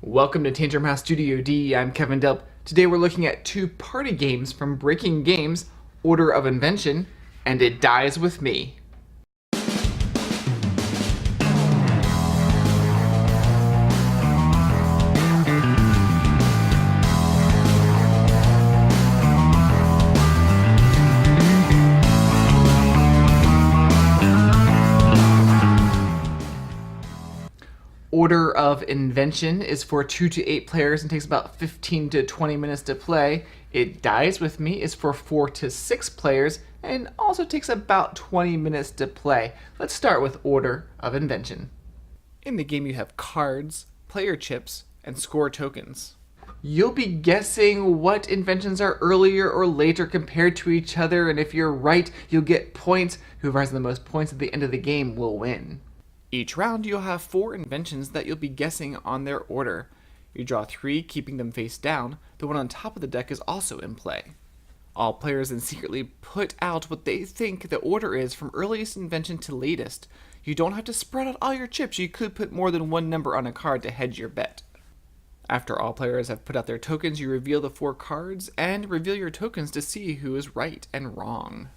Welcome to Tantrum House Studio D. I'm Kevin Delp. Today we're looking at two party games from Breaking Games, Order of Invention, and It Dies With Me. Order of Invention is for 2 to 8 players and takes about 15 to 20 minutes to play. It Dies With Me is for 4 to 6 players and also takes about 20 minutes to play. Let's start with Order of Invention. In the game you have cards, player chips, and score tokens. You'll be guessing what inventions are earlier or later compared to each other, and if you're right, you'll get points. Whoever has the most points at the end of the game will win. Each round, you'll have 4 inventions that you'll be guessing on their order. You draw 3, keeping them face down. The one on top of the deck is also in play. All players then secretly put out what they think the order is from earliest invention to latest. You don't have to spread out all your chips. You could put more than one number on a card to hedge your bet. After all players have put out their tokens, you reveal the 4 cards and reveal your tokens to see who is right and wrong.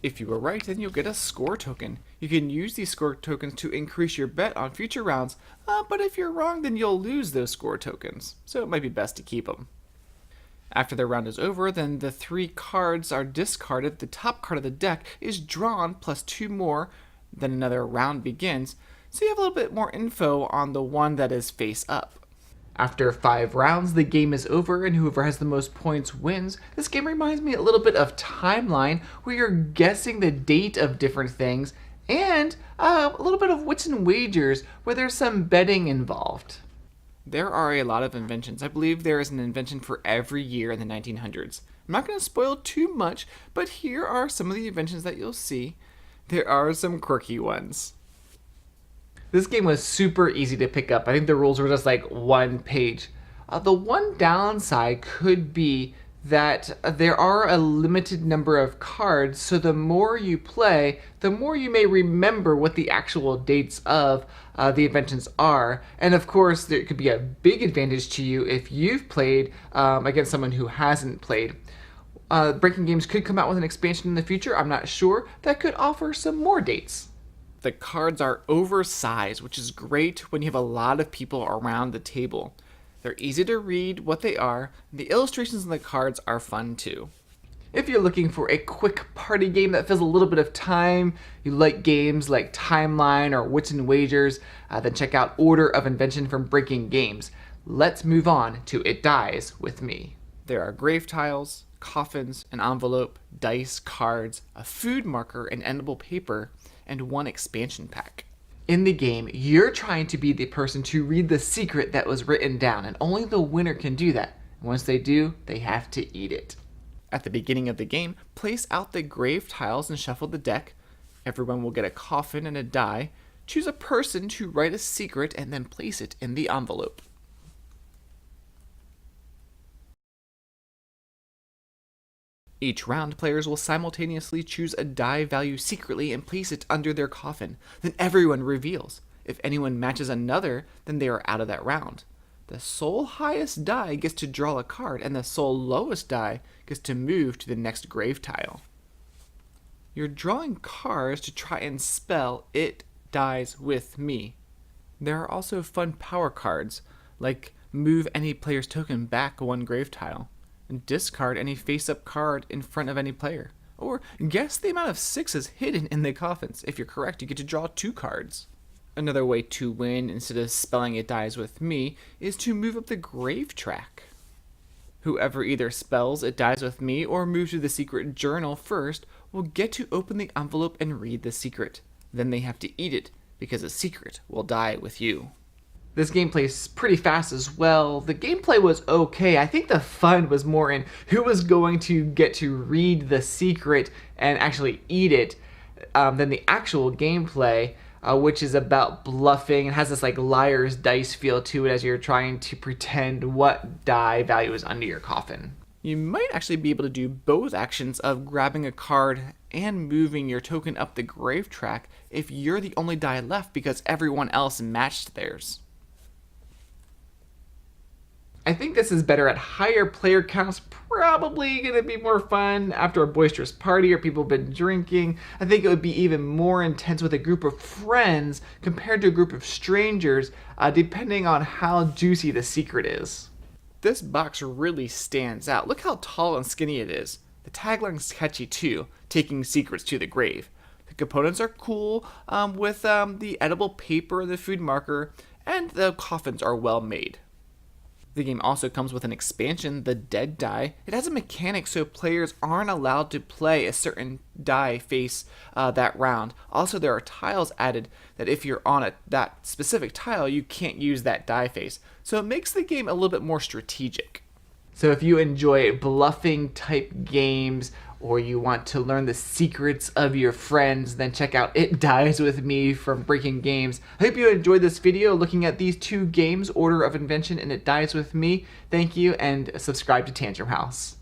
If you were right, then you'll get a score token. You can use these score tokens to increase your bet on future rounds, but if you're wrong, then you'll lose those score tokens, so it might be best to keep them. After the round is over, then the 3 cards are discarded. The top card of the deck is drawn plus 2 more, then another round begins, so you have a little bit more info on the one that is face up. After 5 rounds, the game is over and whoever has the most points wins. This game reminds me a little bit of Timeline, where you're guessing the date of different things, and a little bit of Wits and Wagers, where there's some betting involved. There are a lot of inventions. I believe there is an invention for every year in the 1900s. I'm not going to spoil too much, but here are some of the inventions that you'll see. There are some quirky ones. This game was super easy to pick up. I think the rules were just like 1 page. The one downside could be that there are a limited number of cards, so the more you play, the more you may remember what the actual dates of the inventions are. And of course, there could be a big advantage to you if you've played against someone who hasn't played. Breaking Games could come out with an expansion in the future, I'm not sure, that could offer some more dates. The cards are oversized, which is great when you have a lot of people around the table. They're easy to read what they are, and the illustrations on the cards are fun too. If you're looking for a quick party game that fills a little bit of time, you like games like Timeline or Wits and Wagers, then check out Order of Invention from Breaking Games. Let's move on to It Dies With Me. There are grave tiles, coffins, an envelope, dice, cards, a food marker, and edible paper, and 1 expansion pack. In the game, you're trying to be the person to read the secret that was written down, and only the winner can do that. Once they do, they have to eat it. At the beginning of the game, place out the grave tiles and shuffle the deck. Everyone will get a coffin and a die. Choose a person to write a secret and then place it in the envelope. Each round, players will simultaneously choose a die value secretly and place it under their coffin. Then everyone reveals. If anyone matches another, then they are out of that round. The sole highest die gets to draw a card, and the sole lowest die gets to move to the next grave tile. You're drawing cards to try and spell It Dies With Me. There are also fun power cards, like move any player's token back 1 grave tile, and discard any face-up card in front of any player. Or guess the amount of 6s hidden in the coffins. If you're correct, you get to draw 2 cards. Another way to win, instead of spelling It Dies With Me, is to move up the grave track. Whoever either spells It Dies With Me or moves to the secret journal first will get to open the envelope and read the secret. Then they have to eat it, because the secret will die with you. This game plays pretty fast as well. The gameplay was okay. I think the fun was more in who was going to get to read the secret and actually eat it than the actual gameplay. which is about bluffing. It has this like liar's dice feel to it as you're trying to pretend what die value is under your coffin. You might actually be able to do both actions of grabbing a card and moving your token up the grave track if you're the only die left because everyone else matched theirs. I think this is better at higher player counts, probably going to be more fun after a boisterous party or people have been drinking. I think it would be even more intense with a group of friends compared to a group of strangers, depending on how juicy the secret is. This box really stands out. Look how tall and skinny it is. The tagline's catchy too, taking secrets to the grave. The components are cool with the edible paper and the food marker, and the coffins are well made. The game also comes with an expansion, the Dead Die. It has a mechanic so players aren't allowed to play a certain die face that round. Also, there are tiles added that if you're on that specific tile, you can't use that die face. So it makes the game a little bit more strategic. So if you enjoy bluffing type games, or you want to learn the secrets of your friends, then check out It Dies With Me from Breaking Games. I hope you enjoyed this video looking at these two games, Order of Invention and It Dies With Me. Thank you, and subscribe to Tantrum House.